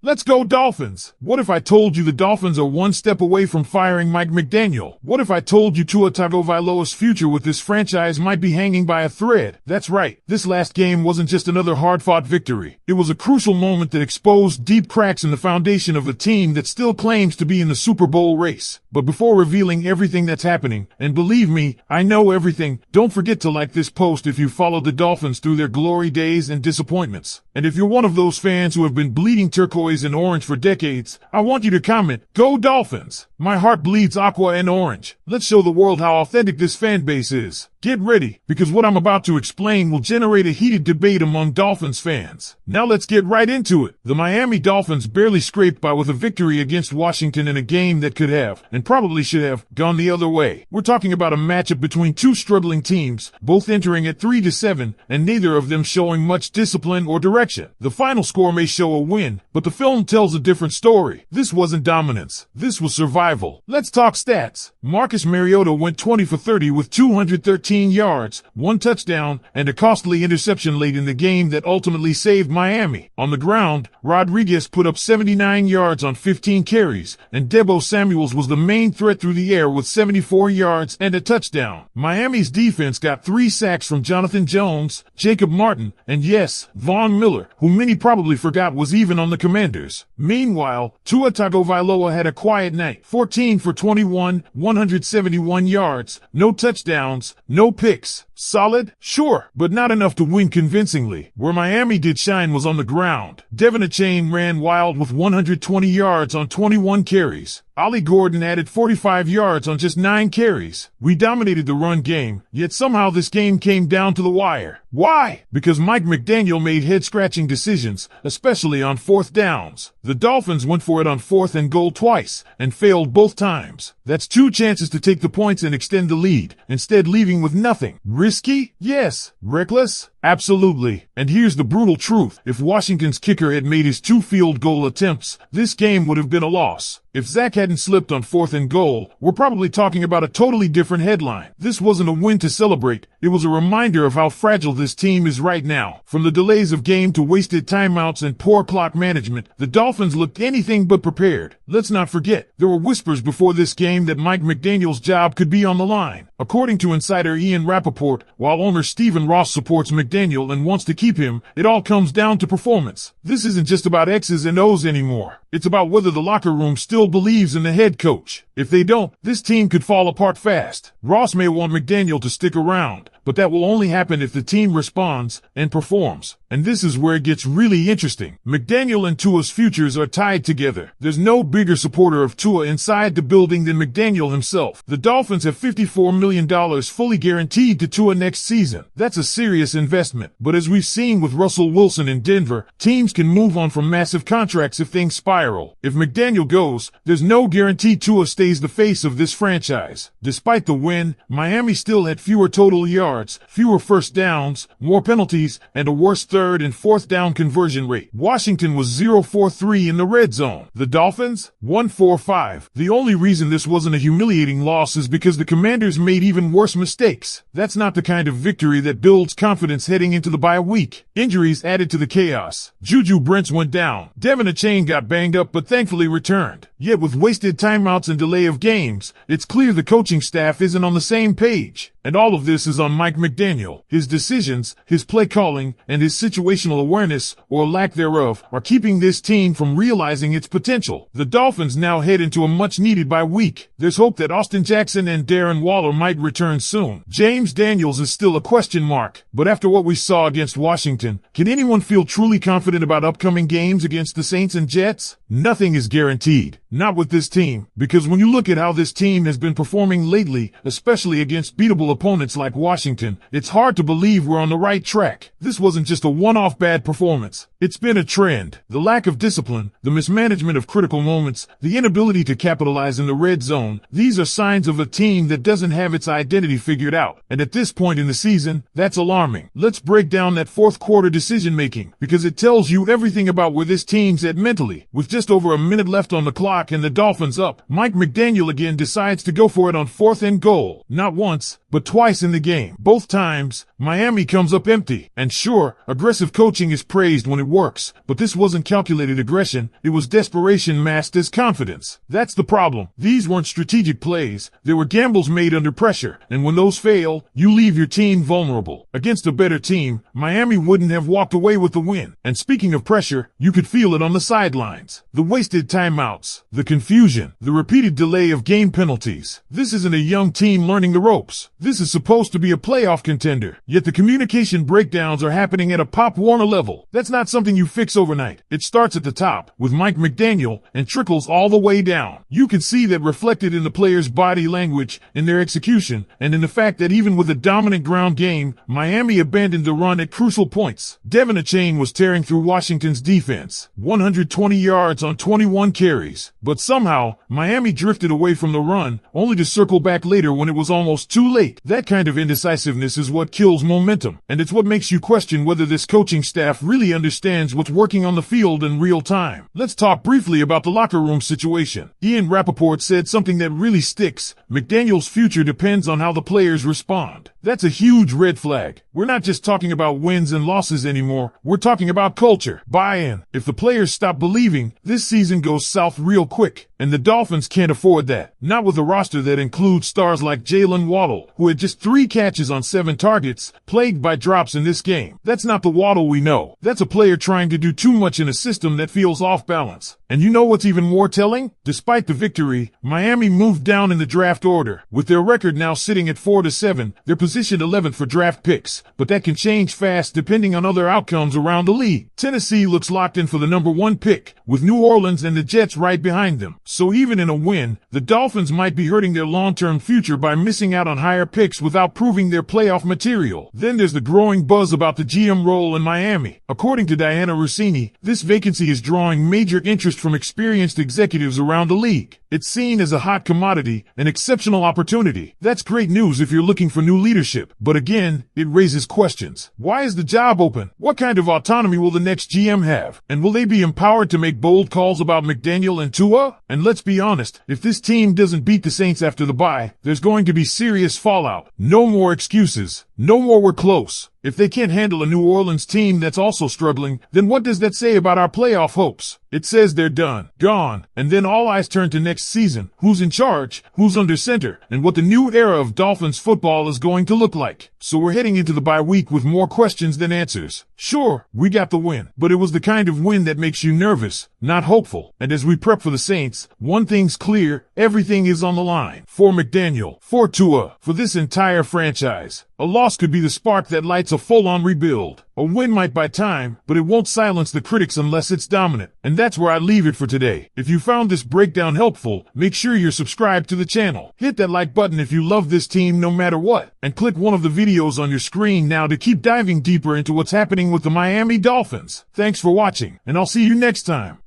Let's go Dolphins! What if I told you the Dolphins are one step away from firing Mike Mcdaniel? What if I told you Tua Tagovailoa's future with this franchise might be hanging by a thread? That's right. This last game wasn't just another hard-fought victory. It was a crucial moment that exposed deep cracks in the foundation of a team that still claims to be in the Super Bowl race. But before revealing everything that's happening, and believe me, I know everything, don't forget to like this post if you followed the Dolphins through their glory days and disappointments. And if you're one of those fans who have been bleeding turquoise and orange for decades, I want you to comment, "Go Dolphins! My heart bleeds aqua and orange." Let's show the world how authentic this fan base is. Get ready, because what I'm about to explain will generate a heated debate among Dolphins fans. Now let's get right into it. The Miami Dolphins barely scraped by with a victory against Washington in a game that could have, and probably should have, gone the other way. We're talking about a matchup between two struggling teams, both entering at 3-7, and neither of them showing much discipline or direction. The final score may show a win, but the film tells a different story. This wasn't dominance. This was survival. Let's talk stats. Marcus Mariota went 20 for 30 with 213 yards, 1 touchdown, and a costly interception late in the game that ultimately saved Miami. On the ground, Rodriguez put up 79 yards on 15 carries, and Deebo Samuels was the main threat through the air with 74 yards and a touchdown. Miami's defense got 3 sacks from Jonathan Jones, Jacob Martin, and yes, Von Miller, who many probably forgot was even on the Commanders. Meanwhile, Tua Tagovailoa had a quiet night. 14 for 21, 171 yards, no touchdowns, no picks. Solid? Sure, but not enough to win convincingly. Where Miami did shine was on the ground. Devin Achane ran wild with 120 yards on 21 carries. Ollie Gordon added 45 yards on just 9 carries. We dominated the run game, yet somehow this game came down to the wire. Why? Because Mike McDaniel made head-scratching decisions, especially on 4th downs. The Dolphins went for it on 4th and goal twice, and failed both times. That's 2 chances to take the points and extend the lead, instead leaving with nothing. Risky? Yes. Reckless? Absolutely. And here's the brutal truth. If Washington's kicker had made his 2 field goal attempts, this game would have been a loss. If Zach hadn't slipped on 4th and goal, we're probably talking about a totally different headline. This wasn't a win to celebrate. It was a reminder of how fragile this team is right now. From the delays of game to wasted timeouts and poor clock management, the Dolphins looked anything but prepared. Let's not forget, there were whispers before this game that Mike McDaniel's job could be on the line. According to insider Ian Rappaport, while owner Stephen Ross supports McDaniel and wants to keep him, it all comes down to performance. This isn't just about X's and O's anymore. It's about whether the locker room still believes in the head coach. If they don't, this team could fall apart fast. Ross may want McDaniel to stick around, but that will only happen if the team responds and performs. And this is where it gets really interesting. McDaniel and Tua's futures are tied together. There's no bigger supporter of Tua inside the building than McDaniel himself. The Dolphins have $54 million fully guaranteed to Tua next season. That's a serious investment. But as we've seen with Russell Wilson in Denver, teams can move on from massive contracts if things spiral. If McDaniel goes, there's no guarantee Tua stays the face of this franchise. Despite the win, Miami still had fewer total yards, fewer first downs, more penalties, and a worse 3rd and 4th down conversion rate. Washington was 0-for-3 in the red zone. The Dolphins? 1-for-5. The only reason this wasn't a humiliating loss is because the Commanders made even worse mistakes. That's not the kind of victory that builds confidence heading into the bye week. Injuries added to the chaos. Juju Brents went down. Devin Achane got banged up but thankfully returned. Yet with wasted timeouts and delay of games, it's clear the coaching staff isn't on the same page. And all of this is on Mike McDaniel. His decisions, his play calling, and his situational awareness, or lack thereof, are keeping this team from realizing its potential. The Dolphins now head into a much-needed bye week. There's hope that Austin Jackson and Darren Waller might return soon. James Daniels is still a question mark. But after what we saw against Washington, can anyone feel truly confident about upcoming games against the Saints and Jets? Nothing is guaranteed. Not with this team. Because when you look at how this team has been performing lately, especially against beatable opponents like Washington, it's hard to believe we're on the right track. This wasn't just a one-off bad performance. It's been a trend. The lack of discipline, the mismanagement of critical moments, the inability to capitalize in the red zone, these are signs of a team that doesn't have its identity figured out. And at this point in the season, that's alarming. Let's break down that 4th quarter decision-making, because it tells you everything about where this team's at mentally. With just over a minute left on the clock, clock and the Dolphins up. Mike McDaniel again decides to go for it on 4th and goal. Not once, but twice in the game. Both times, Miami comes up empty. And sure, aggressive coaching is praised when it works, but this wasn't calculated aggression, it was desperation masked as confidence. That's the problem. These weren't strategic plays, they were gambles made under pressure, and when those fail, you leave your team vulnerable. Against a better team, Miami wouldn't have walked away with the win. And speaking of pressure, you could feel it on the sidelines. The wasted timeouts, the confusion, the repeated delay of game penalties. This isn't a young team learning the ropes. This is supposed to be a playoff contender, yet the communication breakdowns are happening at a Pop Warner level. That's not something you fix overnight. It starts at the top, with Mike McDaniel, and trickles all the way down. You can see that reflected in the players' body language, in their execution, and in the fact that even with a dominant ground game, Miami abandoned the run at crucial points. Devin Achane was tearing through Washington's defense, 120 yards on 21 carries. But somehow, Miami drifted away from the run, only to circle back later when it was almost too late. That kind of indecisiveness is what kills momentum, and it's what makes you question whether this coaching staff really understands what's working on the field in real time. Let's talk briefly about the locker room situation. Ian Rappaport said something that really sticks. McDaniel's future depends on how the players respond. That's a huge red flag. We're not just talking about wins and losses anymore. We're talking about culture, buy-in. If the players stop believing, this season goes south real quick. And the Dolphins can't afford that. Not with a roster that includes stars like Jalen Waddle, who had just 3 catches on 7 targets, plagued by drops in this game. That's not the Waddle we know. That's a player trying to do too much in a system that feels off balance. And you know what's even more telling? Despite the victory, Miami moved down in the draft order. With their record now sitting at 4-7, they're positioned 11th for draft picks. But that can change fast depending on other outcomes around the league. Tennessee looks locked in for the number 1 pick, with New Orleans and the Jets right behind them. So even in a win, the Dolphins might be hurting their long-term future by missing out on higher picks without proving their playoff material. Then there's the growing buzz about the GM role in Miami. According to Diana Rossini, this vacancy is drawing major interest from experienced executives around the league. It's seen as a hot commodity, an exceptional opportunity. That's great news if you're looking for new leadership. But again, it raises questions. Why is the job open? What kind of autonomy will the next GM have? And will they be empowered to make bold calls about McDaniel and Tua? And let's be honest, if this team doesn't beat the Saints after the bye, there's going to be serious fallout. No more excuses. No more we're close. If they can't handle a New Orleans team that's also struggling, then what does that say about our playoff hopes? It says they're done, gone, and then all eyes turn to next season. Who's in charge, who's under center, and what the new era of Dolphins football is going to look like. So we're heading into the bye week with more questions than answers. Sure, we got the win, but it was the kind of win that makes you nervous, not hopeful. And as we prep for the Saints, one thing's clear, everything is on the line. For McDaniel, for Tua, for this entire franchise. A loss could be the spark that lights a full-on rebuild. A win might buy time, but it won't silence the critics unless it's dominant. And that's where I leave it for today. If you found this breakdown helpful, make sure you're subscribed to the channel. Hit that like button if you love this team no matter what. And click one of the videos on your screen now to keep diving deeper into what's happening with the Miami Dolphins. Thanks for watching, and I'll see you next time.